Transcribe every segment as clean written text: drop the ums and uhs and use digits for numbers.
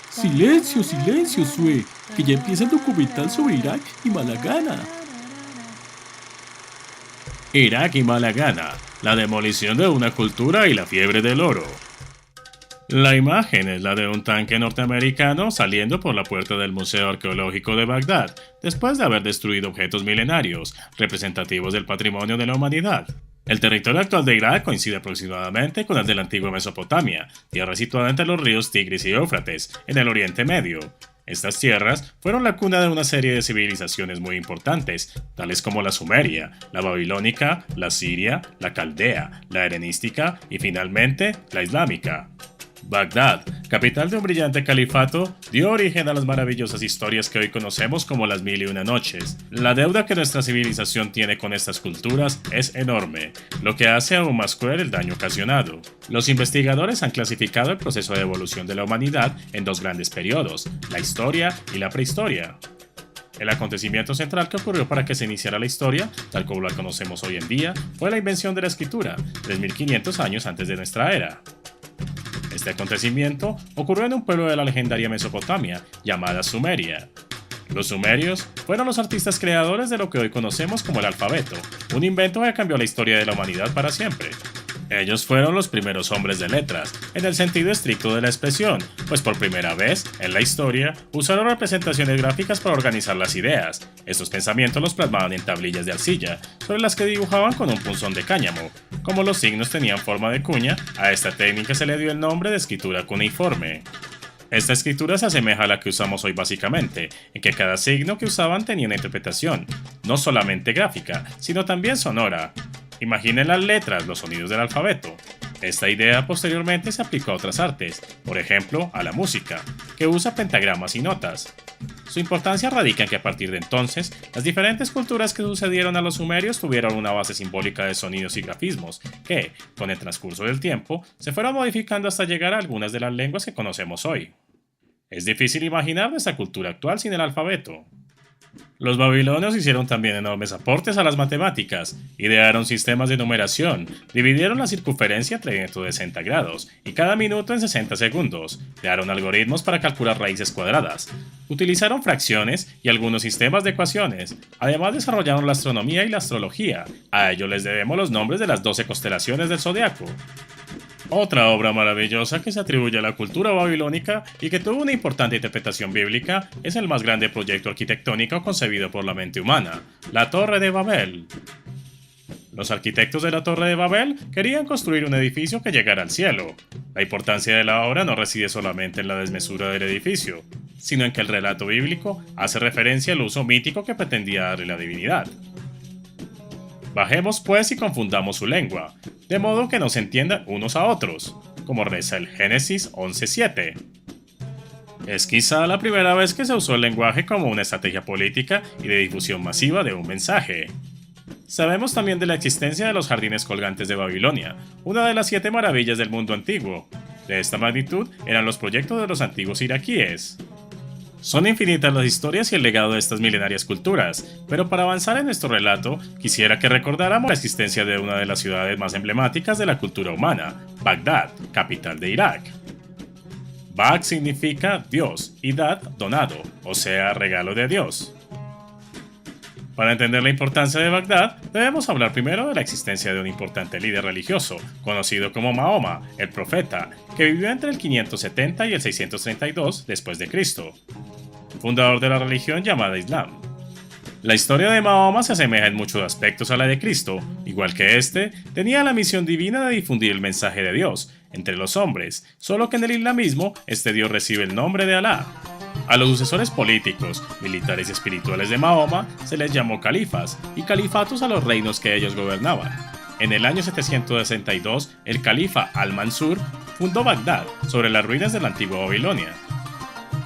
Silencio, silencio, Sue, que ya empieza el documental sobre Irak y Malagana. Irak y Malagana, la demolición de una cultura y la fiebre del oro. La imagen es la de un tanque norteamericano saliendo por la puerta del Museo Arqueológico de Bagdad, después de haber destruido objetos milenarios, representativos del patrimonio de la humanidad. El territorio actual de Irak coincide aproximadamente con el de la antigua Mesopotamia, tierra situada entre los ríos Tigris y Éufrates, en el Oriente Medio. Estas tierras fueron la cuna de una serie de civilizaciones muy importantes, tales como la sumeria, la babilónica, la siria, la caldea, la helenística y finalmente la islámica. Bagdad, capital de un brillante califato, dio origen a las maravillosas historias que hoy conocemos como las Mil y Una Noches. La deuda que nuestra civilización tiene con estas culturas es enorme, lo que hace aún más cruel el daño ocasionado. Los investigadores han clasificado el proceso de evolución de la humanidad en dos grandes periodos, la historia y la prehistoria. El acontecimiento central que ocurrió para que se iniciara la historia, tal como la conocemos hoy en día, fue la invención de la escritura, 3500 años antes de nuestra era. Este acontecimiento ocurrió en un pueblo de la legendaria Mesopotamia, llamada Sumeria. Los sumerios fueron los artistas creadores de lo que hoy conocemos como el alfabeto, un invento que cambió la historia de la humanidad para siempre. Ellos fueron los primeros hombres de letras, en el sentido estricto de la expresión, pues por primera vez, en la historia, usaron representaciones gráficas para organizar las ideas. Estos pensamientos los plasmaban en tablillas de arcilla, sobre las que dibujaban con un punzón de cáñamo. Como los signos tenían forma de cuña, a esta técnica se le dio el nombre de escritura cuneiforme. Esta escritura se asemeja a la que usamos hoy básicamente, en que cada signo que usaban tenía una interpretación, no solamente gráfica, sino también sonora. Imaginen las letras, los sonidos del alfabeto. Esta idea posteriormente se aplicó a otras artes, por ejemplo, a la música, que usa pentagramas y notas. Su importancia radica en que a partir de entonces, las diferentes culturas que sucedieron a los sumerios tuvieron una base simbólica de sonidos y grafismos, que, con el transcurso del tiempo, se fueron modificando hasta llegar a algunas de las lenguas que conocemos hoy. Es difícil imaginar nuestra cultura actual sin el alfabeto. Los babilonios hicieron también enormes aportes a las matemáticas, idearon sistemas de numeración, dividieron la circunferencia entre 160 grados y cada minuto en 60 segundos, crearon algoritmos para calcular raíces cuadradas, utilizaron fracciones y algunos sistemas de ecuaciones, además desarrollaron la astronomía y la astrología, a ello les debemos los nombres de las 12 constelaciones del zodiaco. Otra obra maravillosa que se atribuye a la cultura babilónica y que tuvo una importante interpretación bíblica es el más grande proyecto arquitectónico concebido por la mente humana, la Torre de Babel. Los arquitectos de la Torre de Babel querían construir un edificio que llegara al cielo. La importancia de la obra no reside solamente en la desmesura del edificio, sino en que el relato bíblico hace referencia al uso mítico que pretendía darle la divinidad. Bajemos pues y confundamos su lengua, de modo que no se entiendan unos a otros, como reza el Génesis 11:7. Es quizá la primera vez que se usó el lenguaje como una estrategia política y de difusión masiva de un mensaje. Sabemos también de la existencia de los jardines colgantes de Babilonia, una de las 7 maravillas del mundo antiguo. De esta magnitud eran los proyectos de los antiguos iraquíes. Son infinitas las historias y el legado de estas milenarias culturas, pero para avanzar en nuestro relato, quisiera que recordáramos la existencia de una de las ciudades más emblemáticas de la cultura humana, Bagdad, capital de Irak. Bag significa Dios y Dad, donado, o sea, regalo de Dios. Para entender la importancia de Bagdad, debemos hablar primero de la existencia de un importante líder religioso, conocido como Mahoma, el profeta, que vivió entre el 570 y el 632 después de Cristo, fundador de la religión llamada Islam. La historia de Mahoma se asemeja en muchos aspectos a la de Cristo, igual que este, tenía la misión divina de difundir el mensaje de Dios entre los hombres, solo que en el islamismo este Dios recibe el nombre de Alá. A los sucesores políticos, militares y espirituales de Mahoma se les llamó califas y califatos a los reinos que ellos gobernaban. En el año 762, el califa Al-Mansur fundó Bagdad sobre las ruinas de la antigua Babilonia.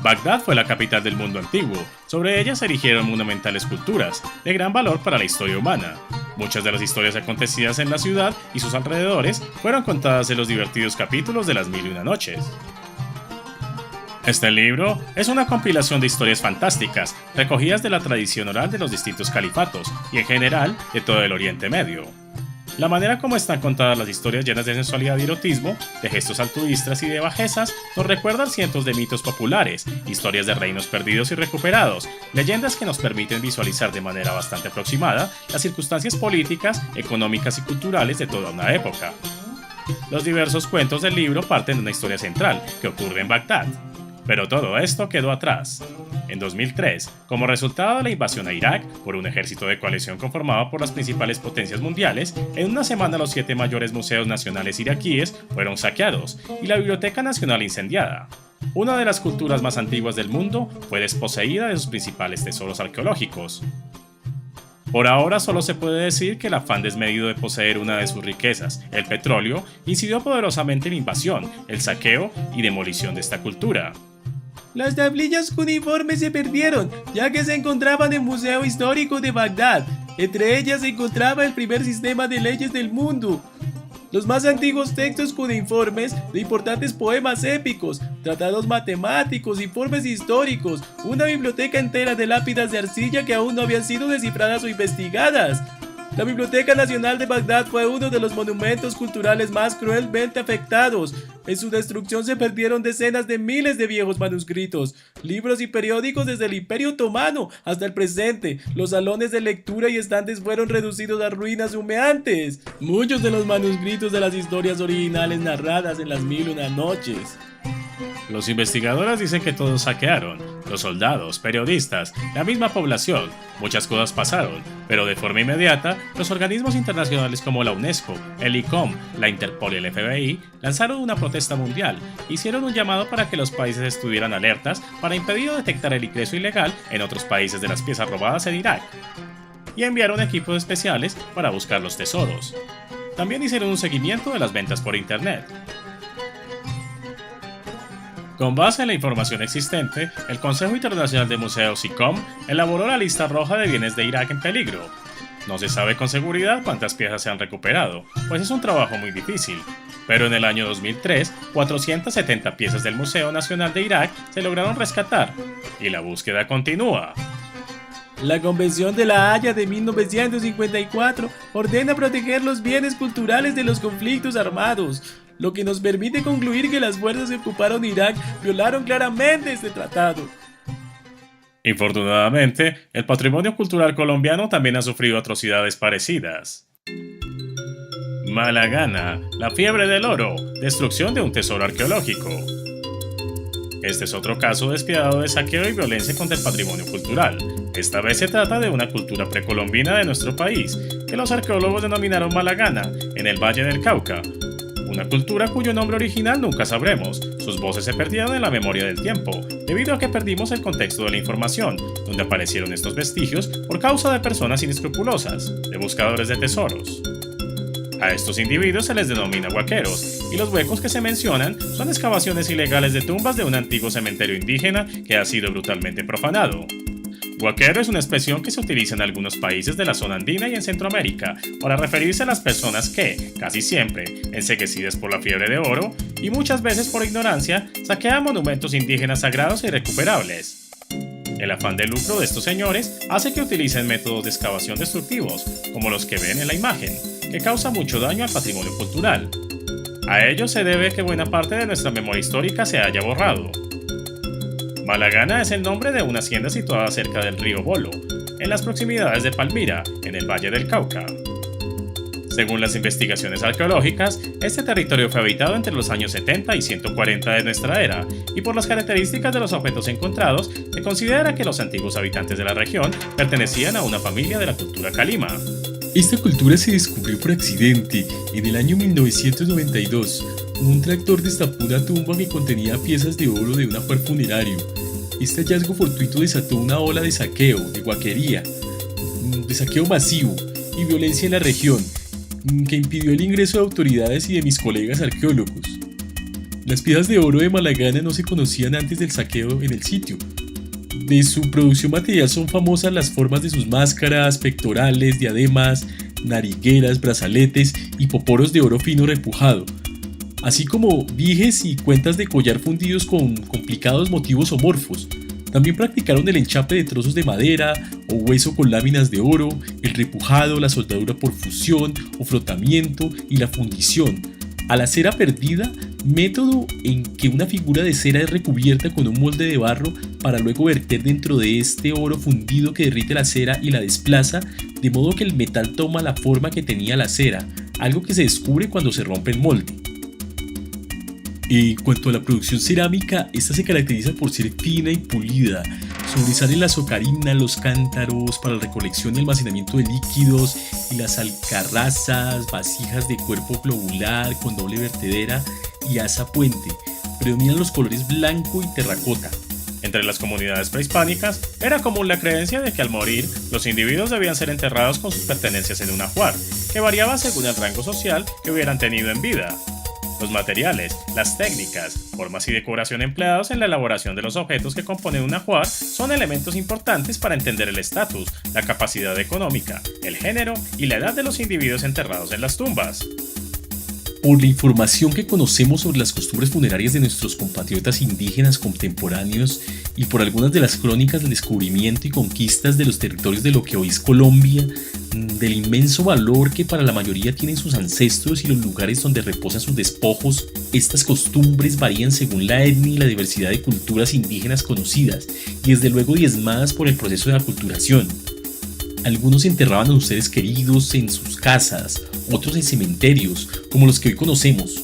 Bagdad fue la capital del mundo antiguo. Sobre ella se erigieron monumentales culturas, de gran valor para la historia humana. Muchas de las historias acontecidas en la ciudad y sus alrededores fueron contadas en los divertidos capítulos de las Mil y Una Noches. Este libro es una compilación de historias fantásticas, recogidas de la tradición oral de los distintos califatos y en general de todo el Oriente Medio. La manera como están contadas las historias llenas de sensualidad y erotismo, de gestos altruistas y de bajezas, nos recuerdan cientos de mitos populares, historias de reinos perdidos y recuperados, leyendas que nos permiten visualizar de manera bastante aproximada las circunstancias políticas, económicas y culturales de toda una época. Los diversos cuentos del libro parten de una historia central, que ocurre en Bagdad. Pero todo esto quedó atrás. En 2003, como resultado de la invasión a Irak por un ejército de coalición conformado por las principales potencias mundiales, en una semana los 7 mayores museos nacionales iraquíes fueron saqueados y la Biblioteca Nacional incendiada. Una de las culturas más antiguas del mundo fue desposeída de sus principales tesoros arqueológicos. Por ahora solo se puede decir que el afán desmedido de poseer una de sus riquezas, el petróleo, incidió poderosamente en la invasión, el saqueo y demolición de esta cultura. Las tablillas cuneiformes se perdieron, ya que se encontraban en el Museo Histórico de Bagdad. Entre ellas se encontraba el primer sistema de leyes del mundo. Los más antiguos textos cuneiformes de importantes poemas épicos, tratados matemáticos, informes históricos, una biblioteca entera de lápidas de arcilla que aún no habían sido descifradas o investigadas. La Biblioteca Nacional de Bagdad fue uno de los monumentos culturales más cruelmente afectados. En su destrucción se perdieron decenas de miles de viejos manuscritos, libros y periódicos desde el Imperio Otomano hasta el presente. Los salones de lectura y estantes fueron reducidos a ruinas humeantes. Muchos de los manuscritos de las historias originales narradas en las 1001 noches. Los investigadores dicen que todos saquearon, los soldados, periodistas, la misma población, muchas cosas pasaron, pero de forma inmediata, los organismos internacionales como la UNESCO, el ICOM, la Interpol y el FBI lanzaron una protesta mundial, hicieron un llamado para que los países estuvieran alertas para impedir o detectar el ingreso ilegal en otros países de las piezas robadas en Irak, y enviaron equipos especiales para buscar los tesoros. También hicieron un seguimiento de las ventas por internet. Con base en la información existente, el Consejo Internacional de Museos ICOM elaboró la lista roja de bienes de Irak en peligro. No se sabe con seguridad cuántas piezas se han recuperado, pues es un trabajo muy difícil. Pero en el año 2003, 470 piezas del Museo Nacional de Irak se lograron rescatar, y la búsqueda continúa. La Convención de La Haya de 1954 ordena proteger los bienes culturales de los conflictos armados, lo que nos permite concluir que las fuerzas que ocuparon Irak violaron claramente este tratado. Infortunadamente, el patrimonio cultural colombiano también ha sufrido atrocidades parecidas. Mala gana, la fiebre del oro, destrucción de un tesoro arqueológico. Este es otro caso despiadado de saqueo y violencia contra el patrimonio cultural. Esta vez se trata de una cultura precolombina de nuestro país, que los arqueólogos denominaron Mala Gana, en el Valle del Cauca. Una cultura cuyo nombre original nunca sabremos, sus voces se perdieron en la memoria del tiempo, debido a que perdimos el contexto de la información, donde aparecieron estos vestigios por causa de personas inescrupulosas, de buscadores de tesoros. A estos individuos se les denomina huaqueros, y los huecos que se mencionan son excavaciones ilegales de tumbas de un antiguo cementerio indígena que ha sido brutalmente profanado. Huaquero es una expresión que se utiliza en algunos países de la zona andina y en Centroamérica para referirse a las personas que, casi siempre, enceguecidas por la fiebre de oro y muchas veces por ignorancia, saquean monumentos indígenas sagrados e irrecuperables. El afán de lucro de estos señores hace que utilicen métodos de excavación destructivos, como los que ven en la imagen, que causa mucho daño al patrimonio cultural. A ello se debe que buena parte de nuestra memoria histórica se haya borrado. Mala Gana es el nombre de una hacienda situada cerca del río Bolo, en las proximidades de Palmira, en el Valle del Cauca. Según las investigaciones arqueológicas, este territorio fue habitado entre los años 70 y 140 de nuestra era, y por las características de los objetos encontrados, se considera que los antiguos habitantes de la región pertenecían a una familia de la cultura Calima. Esta cultura se descubrió por accidente en el año 1992. Un tractor destapó una tumba que contenía piezas de oro de un ajuar funerario. Este hallazgo fortuito desató una ola de saqueo, de huaquería, de saqueo masivo y violencia en la región, que impidió el ingreso de autoridades y de mis colegas arqueólogos. Las piezas de oro de Mala Gana no se conocían antes del saqueo en el sitio. De su producción material son famosas las formas de sus máscaras, pectorales, diademas, narigueras, brazaletes y poporos de oro fino repujado, así como vijes y cuentas de collar fundidos con complicados motivos homorfos. También practicaron el enchape de trozos de madera o hueso con láminas de oro, el repujado, la soldadura por fusión o frotamiento y la fundición. A la cera perdida, método en que una figura de cera es recubierta con un molde de barro para luego verter dentro de este oro fundido que derrite la cera y la desplaza, de modo que el metal toma la forma que tenía la cera, algo que se descubre cuando se rompe el molde. En cuanto a la producción cerámica, esta se caracteriza por ser fina y pulida. Sobresalen las ocarinas, los cántaros para la recolección y almacenamiento de líquidos y las alcarrazas, vasijas de cuerpo globular con doble vertedera y asa puente. Predominan los colores blanco y terracota. Entre las comunidades prehispánicas era común la creencia de que al morir los individuos debían ser enterrados con sus pertenencias en un ajuar, que variaba según el rango social que hubieran tenido en vida. Los materiales, las técnicas, formas y decoración empleados en la elaboración de los objetos que componen un ajuar son elementos importantes para entender el estatus, la capacidad económica, el género y la edad de los individuos enterrados en las tumbas. Por la información que conocemos sobre las costumbres funerarias de nuestros compatriotas indígenas contemporáneos y por algunas de las crónicas del descubrimiento y conquistas de los territorios de lo que hoy es Colombia, del inmenso valor que para la mayoría tienen sus ancestros y los lugares donde reposan sus despojos, estas costumbres varían según la etnia y la diversidad de culturas indígenas conocidas y desde luego diezmadas por el proceso de aculturación. Algunos enterraban a sus seres queridos en sus casas, otros en cementerios, como los que hoy conocemos.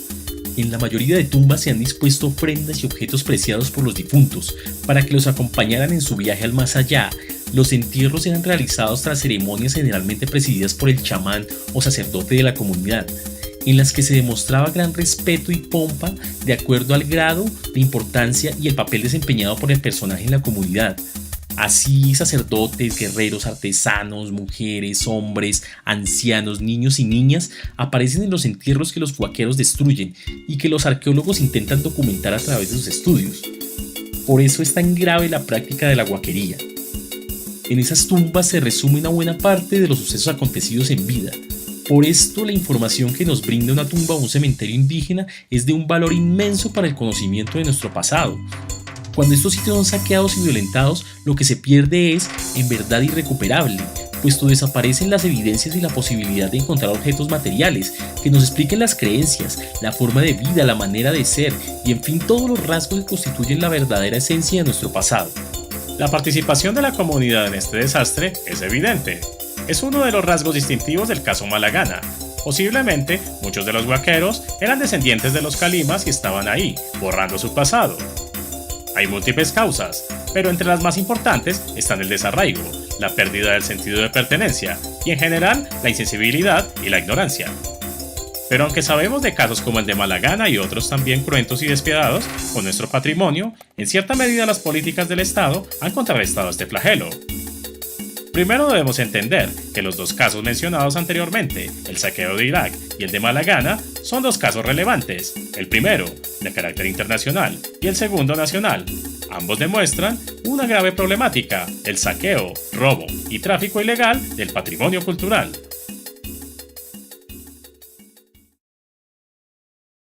En la mayoría de tumbas se han dispuesto ofrendas y objetos preciados por los difuntos, para que los acompañaran en su viaje al más allá. Los entierros eran realizados tras ceremonias generalmente presididas por el chamán o sacerdote de la comunidad, en las que se demostraba gran respeto y pompa de acuerdo al grado de importancia y el papel desempeñado por el personaje en la comunidad. Así, sacerdotes, guerreros, artesanos, mujeres, hombres, ancianos, niños y niñas aparecen en los entierros que los huaqueros destruyen y que los arqueólogos intentan documentar a través de sus estudios. Por eso es tan grave la práctica de la huaquería. En esas tumbas se resume una buena parte de los sucesos acontecidos en vida. Por esto, la información que nos brinda una tumba o un cementerio indígena es de un valor inmenso para el conocimiento de nuestro pasado. Cuando estos sitios son saqueados y violentados, lo que se pierde es, en verdad, irrecuperable, puesto desaparecen las evidencias y la posibilidad de encontrar objetos materiales que nos expliquen las creencias, la forma de vida, la manera de ser y, en fin, todos los rasgos que constituyen la verdadera esencia de nuestro pasado. La participación de la comunidad en este desastre es evidente. Es uno de los rasgos distintivos del caso Malagana. Posiblemente, muchos de los huaqueros eran descendientes de los calimas y estaban ahí, borrando su pasado. Hay múltiples causas, pero entre las más importantes están el desarraigo, la pérdida del sentido de pertenencia y en general la insensibilidad y la ignorancia. Pero aunque sabemos de casos como el de Malagana y otros también cruentos y despiadados con nuestro patrimonio, en cierta medida las políticas del Estado han contrarrestado este flagelo. Primero debemos entender que los dos casos mencionados anteriormente, el saqueo de Irak y el de Malagana, son dos casos relevantes, el primero, de carácter internacional, y el segundo, nacional. Ambos demuestran una grave problemática, el saqueo, robo y tráfico ilegal del patrimonio cultural.